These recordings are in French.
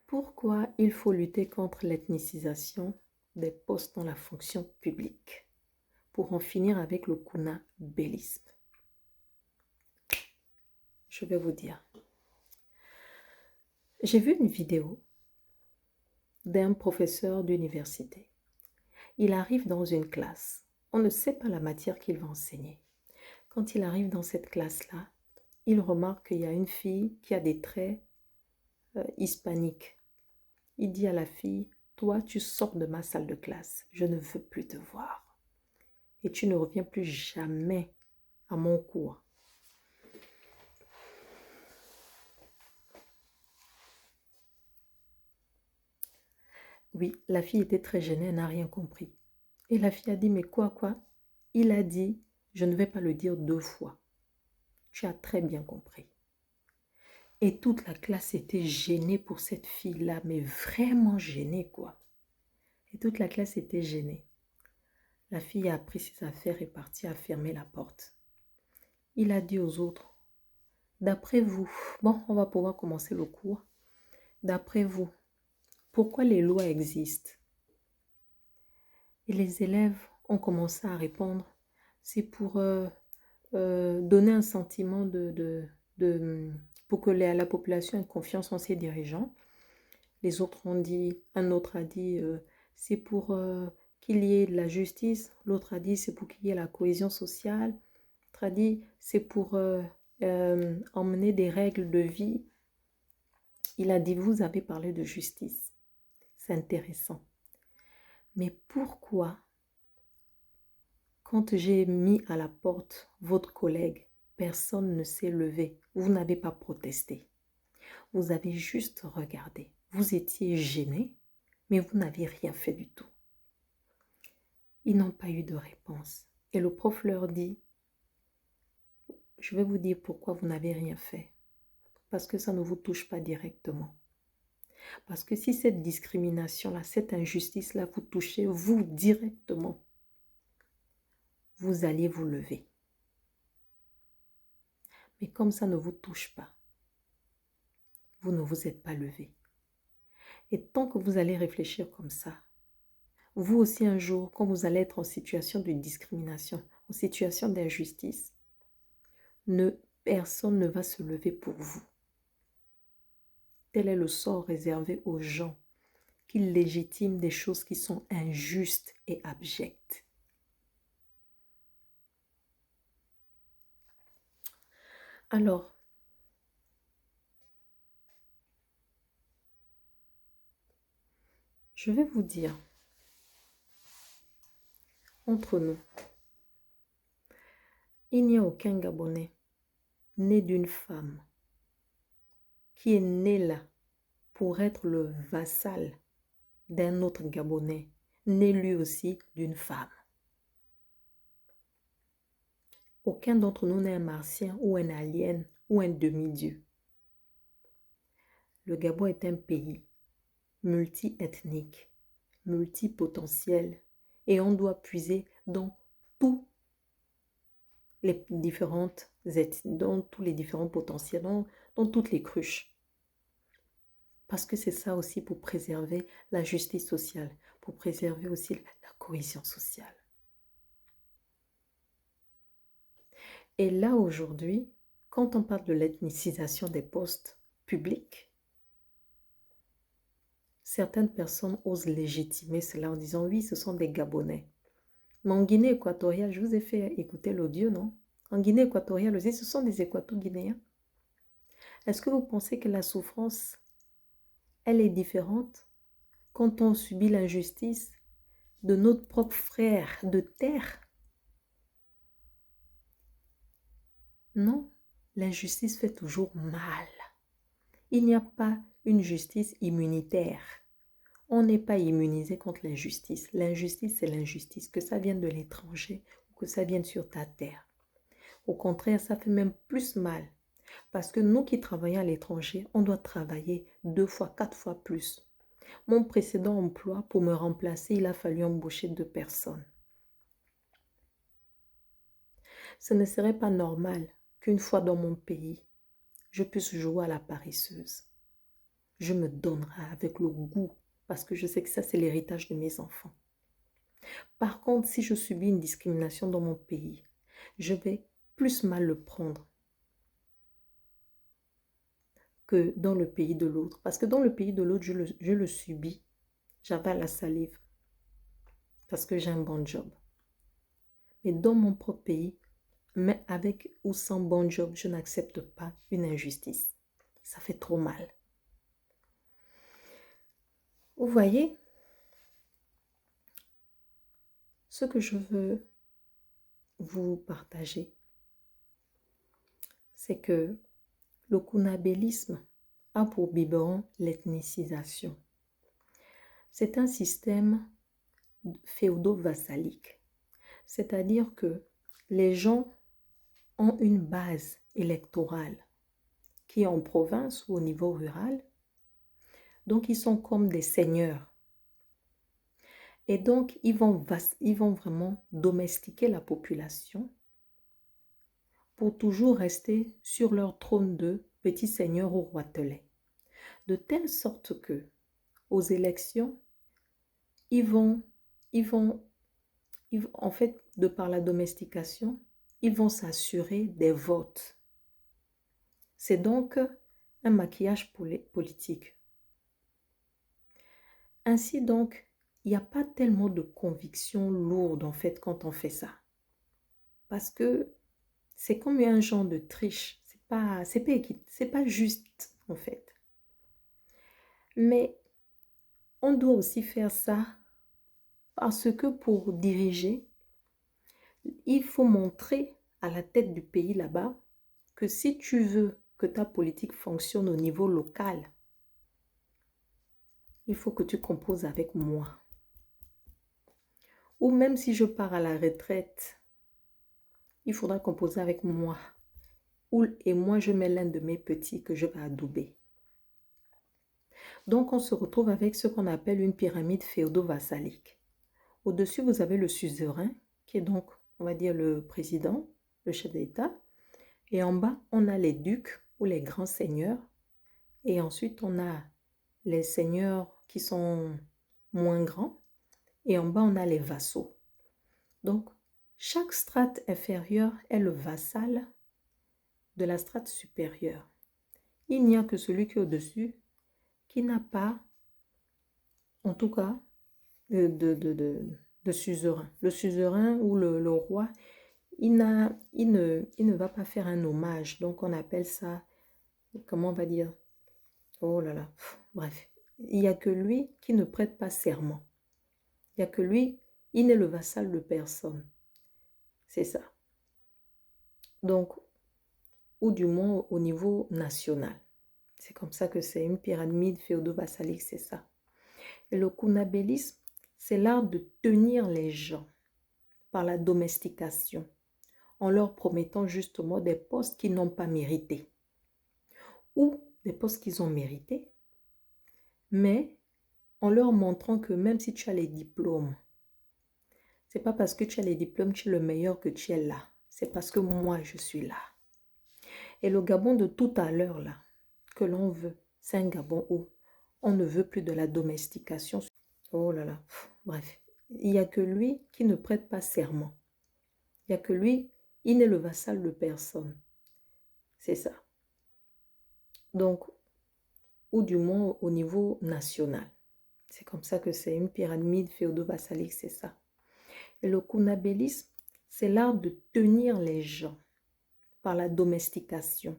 Pourquoi il faut lutter contre l'ethnicisation des postes dans la fonction publique pour en finir avec le kunabélisme? Je vais vous dire. J'ai vu une vidéo d'un professeur d'université. Il arrive dans une classe. On ne sait pas la matière qu'il va enseigner. Quand il arrive dans cette classe-là, il remarque qu'il y a une fille qui a des traits hispaniques. Il dit à la fille, toi, tu sors de ma salle de classe. Je ne veux plus te voir. Et tu ne reviens plus jamais à mon cours. Oui, la fille était très gênée, elle n'a rien compris. Et la fille a dit, mais quoi? Il a dit, je ne vais pas le dire 2 fois. Tu as très bien compris. Et toute la classe était gênée pour cette fille-là, mais vraiment gênée, quoi. Et toute la classe était gênée. La fille a pris ses affaires et est partie à fermer la porte. Il a dit aux autres, d'après vous, bon, on va pouvoir commencer le cours. D'après vous, pourquoi les lois existent? Et les élèves ont commencé à répondre, c'est pour donner un sentiment pour que la population ait confiance en ses dirigeants. Les autres ont dit, un autre a dit, c'est pour qu'il y ait de la justice. L'autre a dit, c'est pour qu'il y ait la cohésion sociale. L'autre a dit, c'est pour emmener des règles de vie. Il a dit, vous avez parlé de justice. C'est intéressant. Mais pourquoi, quand j'ai mis à la porte votre collègue, personne ne s'est levé? Vous n'avez pas protesté. Vous avez juste regardé. Vous étiez gêné, mais vous n'avez rien fait du tout. Ils n'ont pas eu de réponse. Et le prof leur dit, je vais vous dire pourquoi vous n'avez rien fait. Parce que ça ne vous touche pas directement. Parce que si cette discrimination-là, cette injustice-là vous touchez, vous directement, vous allez vous lever. Mais comme ça ne vous touche pas, vous ne vous êtes pas levé. Et tant que vous allez réfléchir comme ça, vous aussi un jour, quand vous allez être en situation de discrimination, en situation d'injustice, personne ne va se lever pour vous. Tel est le sort réservé aux gens qui légitiment des choses qui sont injustes et abjectes. Alors, je vais vous dire, entre nous, il n'y a aucun Gabonais né d'une femme qui est né là pour être le vassal d'un autre Gabonais, né lui aussi d'une femme. Aucun d'entre nous n'est un martien ou un alien ou un demi-dieu. Le Gabon est un pays multi-ethnique, multipotentiel, et on doit puiser dans tous les différentes ethnies, dans tous les différents potentiels, dans toutes les cruches. Parce que c'est ça aussi pour préserver la justice sociale, pour préserver aussi la cohésion sociale. Et là, aujourd'hui, quand on parle de l'ethnicisation des postes publics, certaines personnes osent légitimer cela en disant, oui, ce sont des Gabonais. Mais en Guinée équatoriale, je vous ai fait écouter l'audio, non? En Guinée équatoriale aussi, ce sont des Équato-Guinéens. Est-ce que vous pensez que la souffrance, elle est différente quand on subit l'injustice de notre propre frère de terre? Non, l'injustice fait toujours mal. Il n'y a pas une justice immunitaire. On n'est pas immunisé contre l'injustice. L'injustice, c'est l'injustice, que ça vienne de l'étranger ou que ça vienne sur ta terre. Au contraire, ça fait même plus mal. Parce que nous qui travaillons à l'étranger, on doit travailler 2 fois, 4 fois plus. Mon précédent emploi, pour me remplacer, il a fallu embaucher 2 personnes. Ce ne serait pas normal qu'une fois dans mon pays, je puisse jouer à la paresseuse. je me donnerai avec le goût parce que je sais que ça, c'est l'héritage de mes enfants. Par contre, si je subis une discrimination dans mon pays, je vais plus mal le prendre que dans le pays de l'autre. Parce que dans le pays de l'autre, je le subis. J'avale la salive parce que j'ai un bon job. Mais dans mon propre pays, mais avec ou sans bon job, je n'accepte pas une injustice. Ça fait trop mal. Vous voyez, ce que je veux vous partager, c'est que le kunabélisme a pour biberon l'ethnicisation. C'est un système féodo-vassalique. C'est-à-dire que les gens ont une base électorale qui est en province ou au niveau rural. Donc, ils sont comme des seigneurs. Et donc, ils vont vraiment domestiquer la population pour toujours rester sur leur trône de petits seigneurs ou roitelets. De telle sorte que, aux élections, en fait, de par la domestication, ils vont s'assurer des votes. C'est donc un maquillage politique. Ainsi donc, il n'y a pas tellement de conviction lourde en fait quand on fait ça. Parce que c'est comme un genre de triche. C'est pas juste en fait. Mais on doit aussi faire ça parce que pour diriger, il faut montrer à la tête du pays là-bas que si tu veux que ta politique fonctionne au niveau local, il faut que tu composes avec moi. Ou même si je pars à la retraite, il faudra composer avec moi. Et moi, je mets l'un de mes petits que je vais adouber. Donc, on se retrouve avec ce qu'on appelle une pyramide féodo-vassalique. Au-dessus, vous avez le suzerain, qui est donc, on va dire, le président, le chef d'État. Et en bas, on a les ducs ou les grands seigneurs. Et ensuite, on a les seigneurs qui sont moins grands. Et en bas, on a les vassaux. Donc, chaque strate inférieure est le vassal de la strate supérieure. Il n'y a que celui qui est au-dessus qui n'a pas, en tout cas, de suzerain. Le suzerain ou le roi, il ne va pas faire un hommage. Donc, on appelle ça, comment on va dire? Oh là là, bref. Il n'y a que lui qui ne prête pas serment. Il n'y a que lui, il n'est le vassal de personne. C'est ça. Donc, ou du moins au niveau national. C'est comme ça que c'est une pyramide féodo-vassalique, c'est ça. Et le kunabélisme, c'est l'art de tenir les gens par la domestication, en leur promettant justement des postes qu'ils n'ont pas mérités. Ou des postes qu'ils ont mérités, mais en leur montrant que même si tu as les diplômes, c'est pas parce que tu as les diplômes que tu es le meilleur que tu es là. C'est parce que moi, je suis là. Et le Gabon de tout à l'heure, là, que l'on veut, c'est un Gabon où on ne veut plus de la domestication. Oh là là, bref. Il n'y a que lui qui ne prête pas serment. Il n'y a que lui, il n'est le vassal de personne. C'est ça. Donc, ou du moins au niveau national. C'est comme ça que c'est une pyramide féodo-vassalique, c'est ça. Et le kunabélisme, c'est l'art de tenir les gens par la domestication,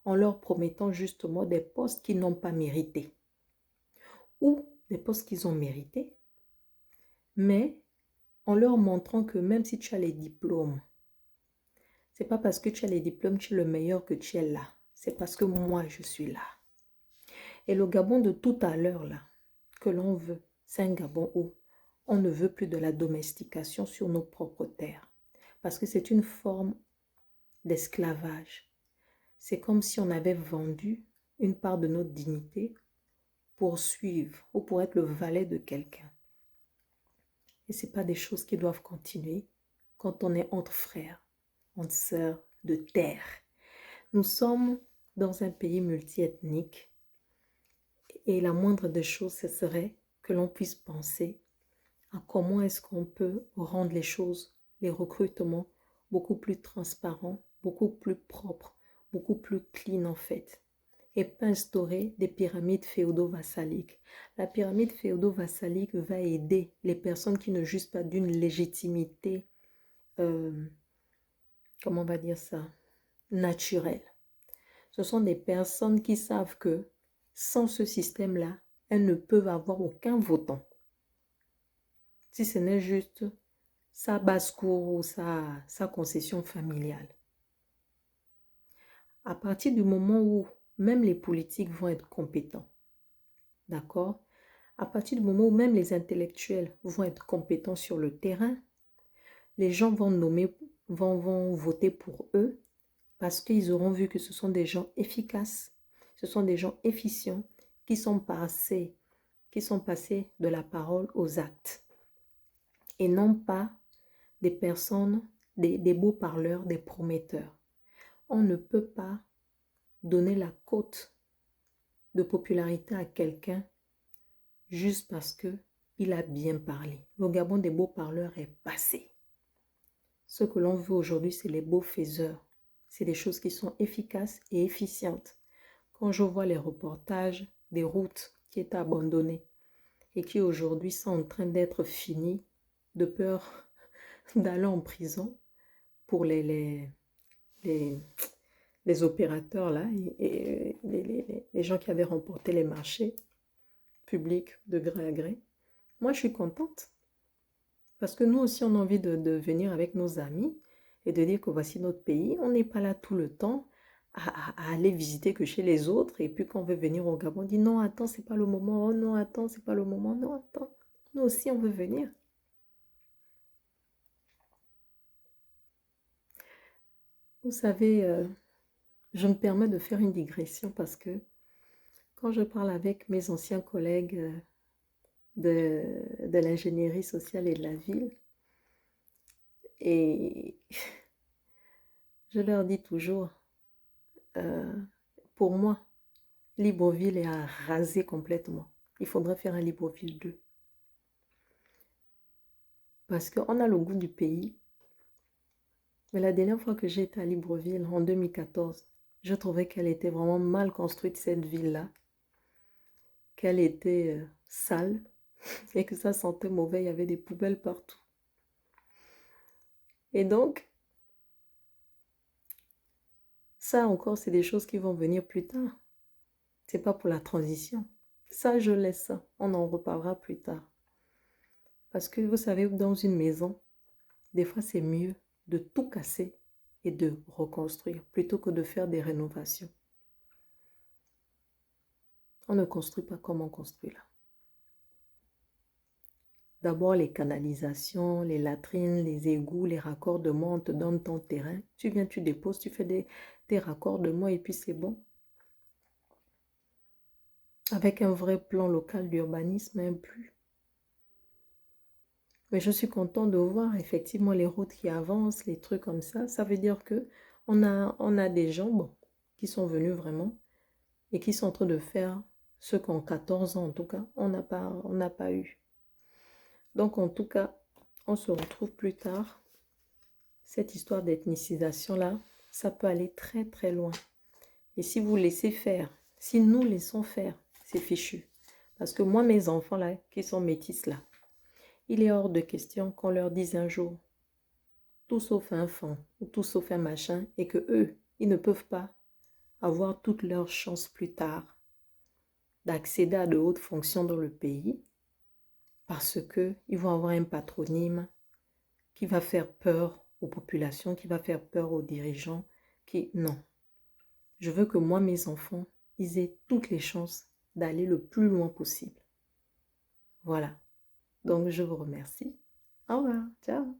en leur promettant justement des postes qu'ils n'ont pas mérités. Ou des postes qu'ils ont mérités, mais en leur montrant que même si tu as les diplômes, c'est pas parce que tu as les diplômes que tu es le meilleur que tu es là. C'est parce que moi, je suis là. Et le Gabon de tout à l'heure, là, que l'on veut, c'est un Gabon où on ne veut plus de la domestication sur nos propres terres. Parce que c'est une forme d'esclavage. C'est comme si on avait vendu une part de notre dignité pour suivre ou pour être le valet de quelqu'un. Et ce n'est pas des choses qui doivent continuer quand on est entre frères, entre sœurs de terre. Nous sommes dans un pays multiethnique Et la moindre des choses, ce serait que l'on puisse penser à comment est-ce qu'on peut rendre les choses, les recrutements, beaucoup plus transparents, beaucoup plus propres, beaucoup plus clean en fait. Et pas instaurer des pyramides féodo-vassaliques. La pyramide féodo-vassalique va aider les personnes qui ne jugent pas d'une légitimité, comment on va dire ça, naturelle. Ce sont des personnes qui savent que sans ce système-là, elles ne peuvent avoir aucun votant. Si ce n'est juste sa basse-cour ou sa concession familiale. À partir du moment où même les politiques vont être compétents, d'accord? À partir du moment où même les intellectuels vont être compétents sur le terrain, les gens vont vont voter pour eux parce qu'ils auront vu que ce sont des gens efficaces, ce sont des gens efficients qui sont passés de la parole aux actes et non pas des personnes, des beaux parleurs, des prometteurs. On ne peut pas donner la cote de popularité à quelqu'un juste parce qu'il a bien parlé. Le Gabon des beaux parleurs est passé. Ce que l'on veut aujourd'hui, c'est les beaux faiseurs. C'est des choses qui sont efficaces et efficientes. Quand je vois les reportages des routes qui étaient abandonnées et qui aujourd'hui sont en train d'être finies de peur d'aller en prison pour les opérateurs là et les gens qui avaient remporté les marchés publics de gré à gré. Moi, je suis contente parce que nous aussi, on a envie de venir avec nos amis et de dire que voici notre pays. On n'est pas là tout le temps à aller visiter que chez les autres. Et puis quand on veut venir au Gabon, on dit non, attends, c'est pas le moment. Oh non, attends, c'est pas le moment. Non, attends. Nous aussi, on veut venir. Vous savez, je me permets de faire une digression parce que quand je parle avec mes anciens collègues de l'ingénierie sociale et de la ville, et je leur dis toujours, pour moi, Libreville est à raser complètement. Il faudrait faire un Libreville 2. Parce qu'on a le goût du pays. Mais la dernière fois que j'ai été à Libreville, en 2014, je trouvais qu'elle était vraiment mal construite, cette ville-là. Qu'elle était sale et que ça sentait mauvais. Il y avait des poubelles partout. Et donc, ça encore, c'est des choses qui vont venir plus tard. C'est pas pour la transition. Ça, je laisse ça. On en reparlera plus tard. Parce que vous savez, dans une maison, des fois, c'est mieux de tout casser et de reconstruire plutôt que de faire des rénovations. On ne construit pas comme on construit là. D'abord, les canalisations, les latrines, les égouts, les raccordements, on te donne ton terrain. Tu viens, tu déposes, tu fais tes raccordements et puis c'est bon. Avec un vrai plan local d'urbanisme inclus. Mais je suis contente de voir effectivement les routes qui avancent, les trucs comme ça. Ça veut dire que on a des gens bon, qui sont venus vraiment et qui sont en train de faire ce qu'en 14 ans, en tout cas, on n'a pas eu. Donc, en tout cas, on se retrouve plus tard. Cette histoire d'ethnicisation-là, ça peut aller très, très loin. Et si vous laissez faire, si nous laissons faire, c'est fichu. Parce que moi, mes enfants, là, qui sont métis, là, il est hors de question qu'on leur dise un jour, tout sauf un enfant, ou tout sauf un machin, et que eux, ils ne peuvent pas avoir toutes leurs chances plus tard d'accéder à de hautes fonctions dans le pays, parce qu'ils vont avoir un patronyme qui va faire peur aux populations, qui va faire peur aux dirigeants, Non. Je veux que moi, mes enfants, ils aient toutes les chances d'aller le plus loin possible. Voilà. Donc, je vous remercie. Au revoir. Ciao.